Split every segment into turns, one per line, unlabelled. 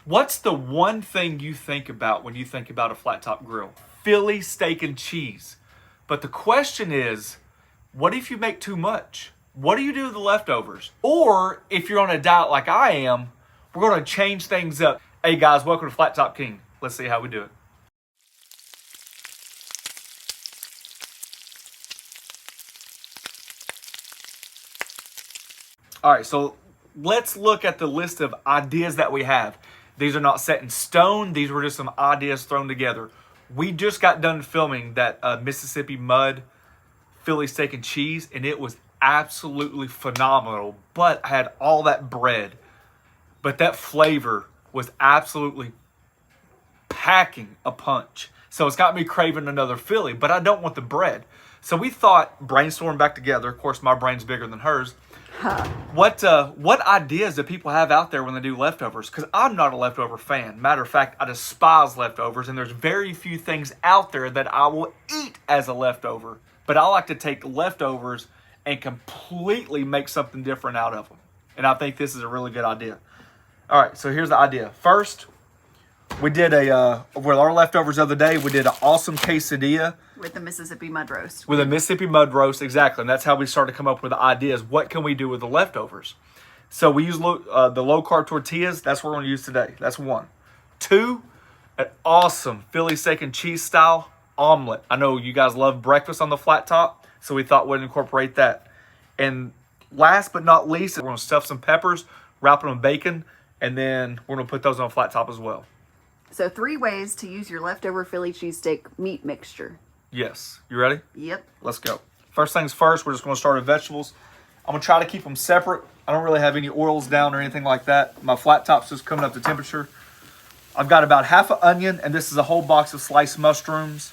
What's the one thing you think about when you think about a flat top grill? Philly steak and cheese. But the question is, what if you make too much? What do you do with the leftovers? Or if you're on a diet like I am, we're going to change things up. Hey guys, welcome to Flat Top King. Let's see how we do it. All right, so let's look at the list of ideas that we have. These are not set in stone. These were just some ideas thrown together. We just got done filming that Mississippi Mud Philly steak and cheese, and it was absolutely phenomenal. But I had all that bread. But that flavor was absolutely packing a punch. So it's got me craving another Philly, but I don't want the bread. So we thought, brainstorm back together. Of course, my brain's bigger than hers. What ideas do people have out there when they do leftovers? Because I'm not a leftover fan. Matter of fact, I despise leftovers, and there's very few things out there that I will eat as a leftover. But I like to take leftovers and completely make something different out of them. And I think this is a really good idea. All right, so here's the idea. First, we did with our leftovers the other day, we did an awesome quesadilla.
With the Mississippi mud roast.
With a Mississippi mud roast, exactly. And that's how we started to come up with the ideas. What can we do with the leftovers? So we use the low-carb tortillas. That's what we're going to use today. That's one. Two, an awesome Philly steak and cheese style omelet. I know you guys love breakfast on the flat top, so we thought we'd incorporate that. And last but not least, we're going to stuff some peppers, wrap them in bacon, and then we're going to put those on a flat top as well.
So 3 ways to use your leftover Philly cheesesteak meat mixture.
Yes. You ready?
Yep.
Let's go. First things first, we're just going to start with vegetables. I'm going to try to keep them separate. I don't really have any oils down or anything like that. My flat top's just coming up to temperature. I've got about half an onion, and this is a whole box of sliced mushrooms.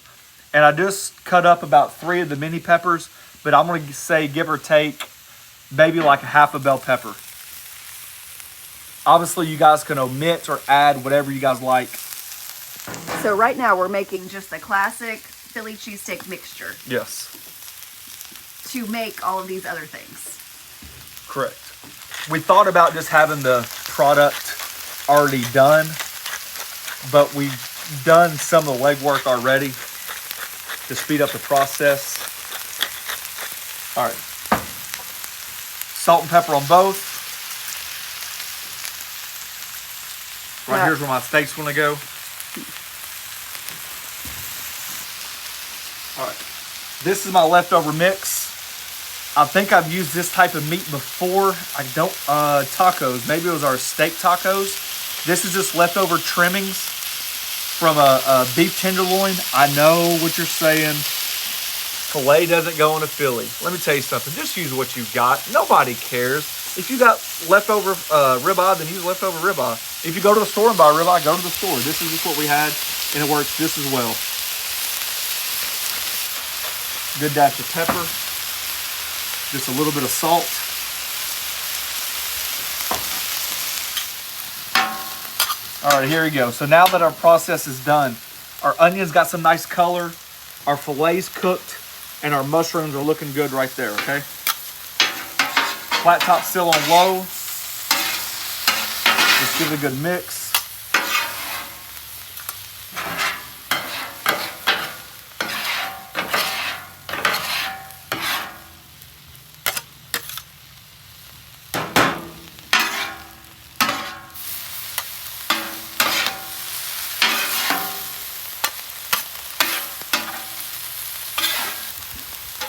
And I just cut up about 3 of the mini peppers, but I'm going to say give or take maybe like a half a bell pepper. Obviously, you guys can omit or add whatever you guys like.
So right now we're making just the classic Philly cheesesteak mixture.
Yes.
To make all of these other things.
Correct. We thought about just having the product already done, but we've done some of the legwork already to speed up the process. All right. Salt and pepper on both. Right here's where my steak's gonna go. All right. This is my leftover mix. I think I've used this type of meat before. I don't, tacos. Maybe it was our steak tacos. This is just leftover trimmings from a beef tenderloin. I know what you're saying. Filet doesn't go in a Philly. Let me tell you something. Just use what you've got. Nobody cares. If you got leftover ribeye, then use leftover ribeye. If you go to the store and buy ribeye, go to the store. This is just what we had, and it works just as well. Good dash of pepper. Just a little bit of salt. All right, here we go. So now that our process is done, our onions got some nice color, our filet's cooked, and our mushrooms are looking good right there, okay? Flat top still on low. Let's give it a good mix.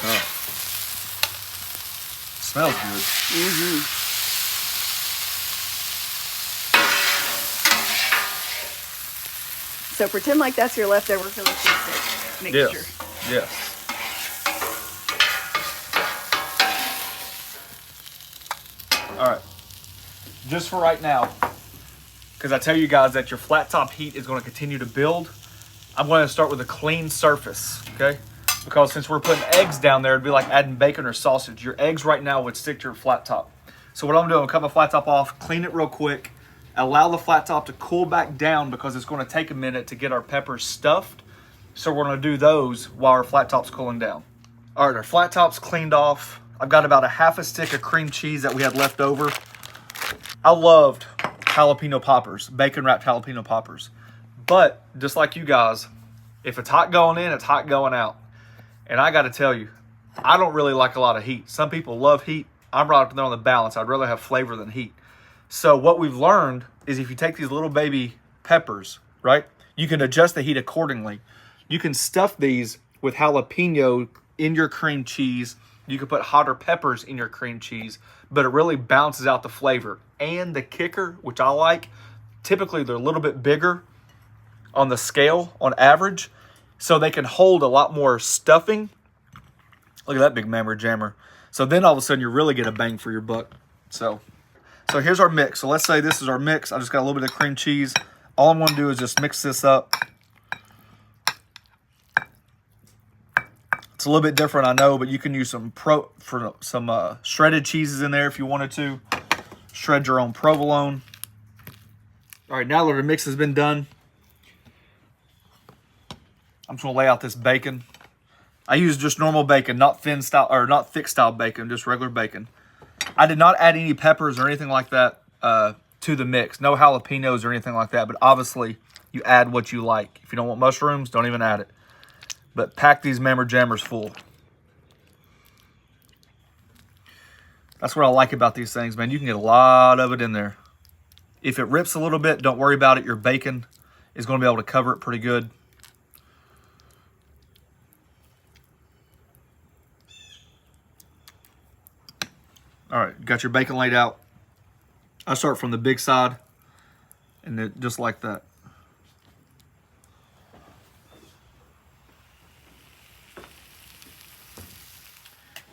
Oh. Smells good.
Mm-hmm. So pretend like that's your leftover Philly cheesesteak mixture.
Yes. Yes. All right. Just for right now, because I tell you guys that your flat top heat is going to continue to build, I'm going to start with a clean surface, okay? Because since we're putting eggs down there, it'd be like adding bacon or sausage. Your eggs right now would stick to your flat top. So what I'm doing, I'm cut my flat top off, clean it real quick, allow the flat top to cool back down because it's going to take a minute to get our peppers stuffed. So we're going to do those while our flat top's cooling down. All right, our flat top's cleaned off. I've got about a half a stick of cream cheese that we had left over. I loved jalapeno poppers, bacon wrapped jalapeno poppers. But just like you guys, if it's hot going in, it's hot going out. And I got to tell you, I don't really like a lot of heat. Some people love heat. I'm right up there on the balance. I'd rather have flavor than heat. So what we've learned is if you take these little baby peppers, right, you can adjust the heat accordingly. You can stuff these with jalapeno in your cream cheese. You can put hotter peppers in your cream cheese, but it really balances out the flavor. And the kicker, which I like, typically they're a little bit bigger on the scale on average, so they can hold a lot more stuffing. Look at that big mammer jammer. So then all of a sudden you really get a bang for your buck. So here's our mix. So let's say this is our mix. I just got a little bit of cream cheese. All I'm going to do is just mix this up. It's a little bit different, I know, but you can use some shredded cheeses in there if you wanted to. Shred your own provolone. All right, now that the mix has been done, I'm just gonna lay out this bacon. I use just normal bacon, not thin style or not thick style bacon, just regular bacon. I did not add any peppers or anything like that to the mix. No jalapenos or anything like that, but obviously you add what you like. If you don't want mushrooms, don't even add it. But pack these mammer jammers full. That's what I like about these things, man. You can get a lot of it in there. If it rips a little bit, don't worry about it. Your bacon is going to be able to cover it pretty good. All right, got your bacon laid out. I start from the big side, and then just like that.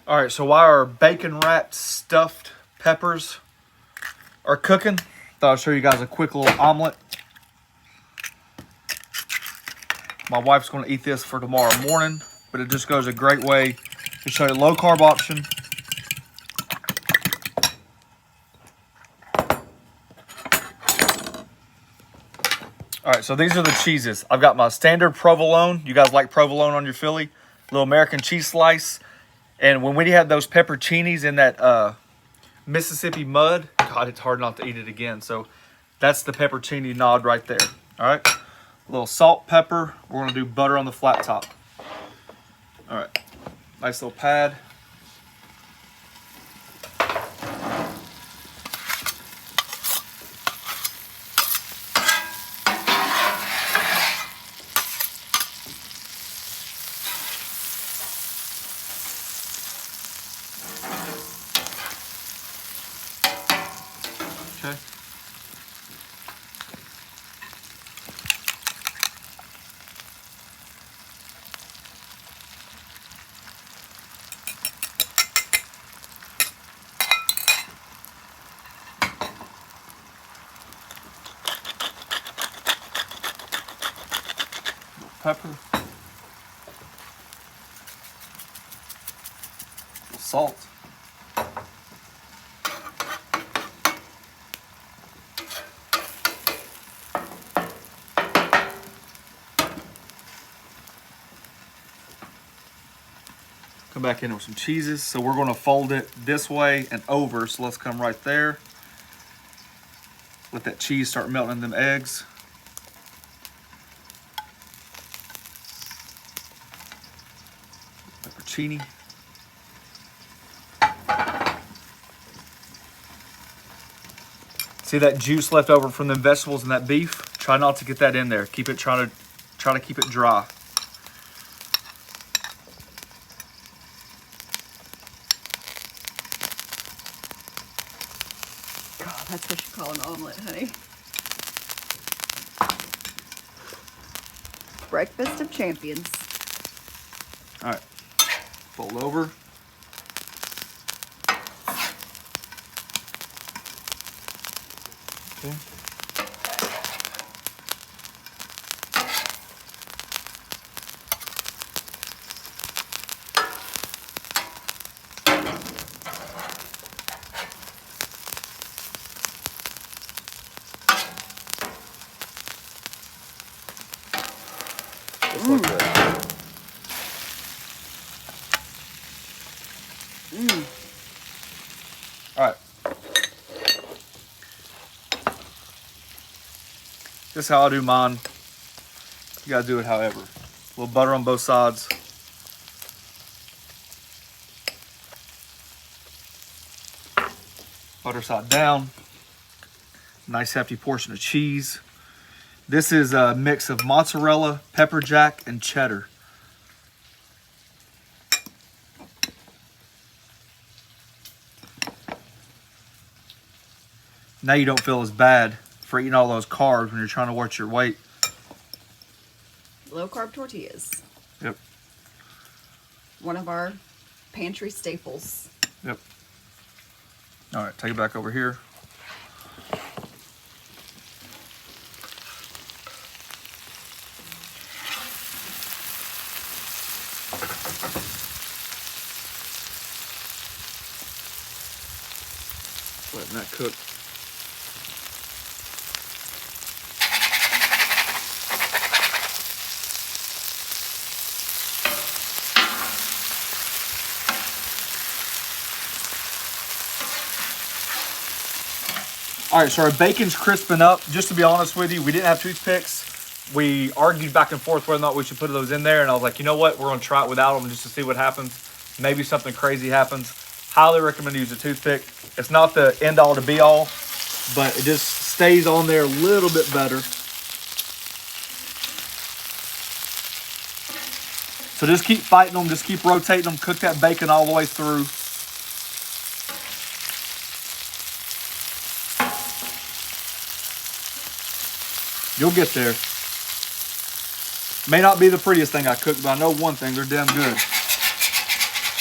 All right, so while our bacon wrapped stuffed peppers are cooking, thought I'd show you guys a quick little omelet. My wife's going to eat this for tomorrow morning, but it just goes a great way to show you a low carb option. All right, so these are the cheeses. I've got my standard provolone. You guys like provolone on your Philly? Little American cheese slice. And when we had those pepperoncinis in that Mississippi mud, God, it's hard not to eat it again. So that's the pepperoncini nod right there. All right, a little salt, pepper. We're gonna do butter on the flat top. All right, nice little pad. Okay. Pepper. Salt. Come back in with some cheeses. So we're going to fold it this way and over. So let's come right there. Let that cheese start melting in them eggs. Pepperoncini. See that juice left over from the vegetables and that beef? Try not to get that in there. Keep it try to keep it dry.
That's what you call an omelet, honey. Breakfast of champions.
All right, fold over. Okay. Just like that. All right. This is how I do mine. You gotta do it however. A little butter on both sides. Butter side down. Nice hefty portion of cheese. This is a mix of mozzarella, pepper jack, and cheddar. Now you don't feel as bad for eating all those carbs when you're trying to watch your weight.
Low carb tortillas.
Yep.
One of our pantry staples.
Yep. All right, take it back over here. Letting that cook. All right, so our bacon's crisping up. Just to be honest with you, we didn't have toothpicks. We argued back and forth whether or not we should put those in there, and I was like, you know what? We're gonna try it without them just to see what happens. Maybe something crazy happens. Highly recommend to use a toothpick. It's not the end all to be all, but it just stays on there a little bit better. So just keep fighting them, just keep rotating them, cook that bacon all the way through. You'll get there. May not be the prettiest thing I cook, but I know one thing, they're damn good.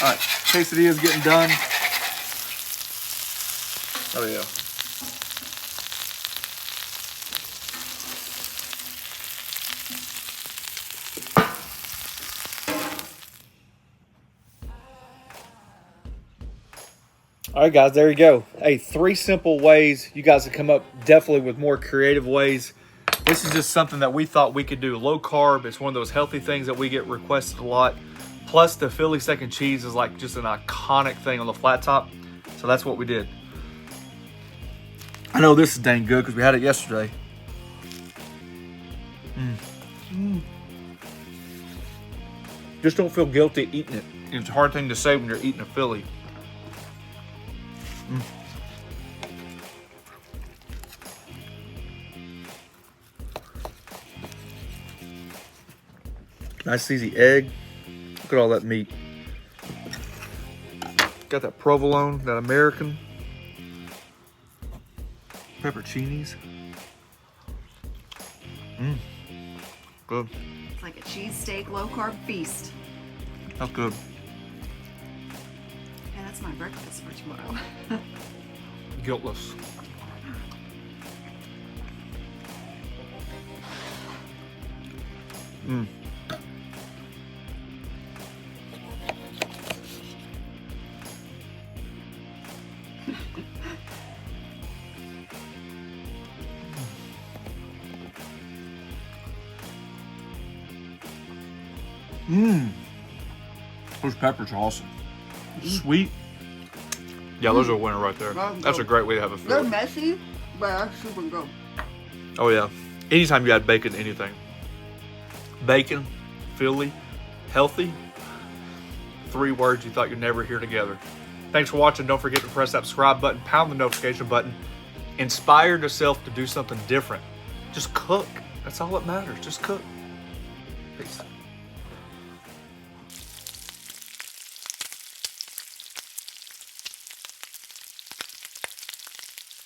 All right, quesadilla's getting done. Oh yeah. All right, guys, there you go. Hey, 3 simple ways. You guys have come up definitely with more creative ways. This is just something that we thought we could do. Low carb. It's one of those healthy things that we get requested a lot. Plus, the Philly steak and cheese is like just an iconic thing on the flat top. So that's what we did. I know this is dang good because we had it yesterday. Just don't feel guilty eating it. It's a hard thing to say when you're eating a Philly. Nice easy egg. Look at all that meat. Got that provolone, that American. Pepperocinnis. Good.
It's like a cheesesteak low carb feast.
That's good.
Yeah, that's my breakfast for tomorrow.
Guiltless. Those peppers are awesome. Sweet. Yeah, those are a winner right there. That's a great way to have a
They're
Philly.
messy, but that's super good.
Oh yeah. Anytime you add bacon to anything. Bacon, Philly, healthy. 3 words you thought you'd never hear together. Thanks for watching. Don't forget to press that subscribe button, pound the notification button. Inspire yourself to do something different. Just cook. That's all that matters. Just cook. Peace.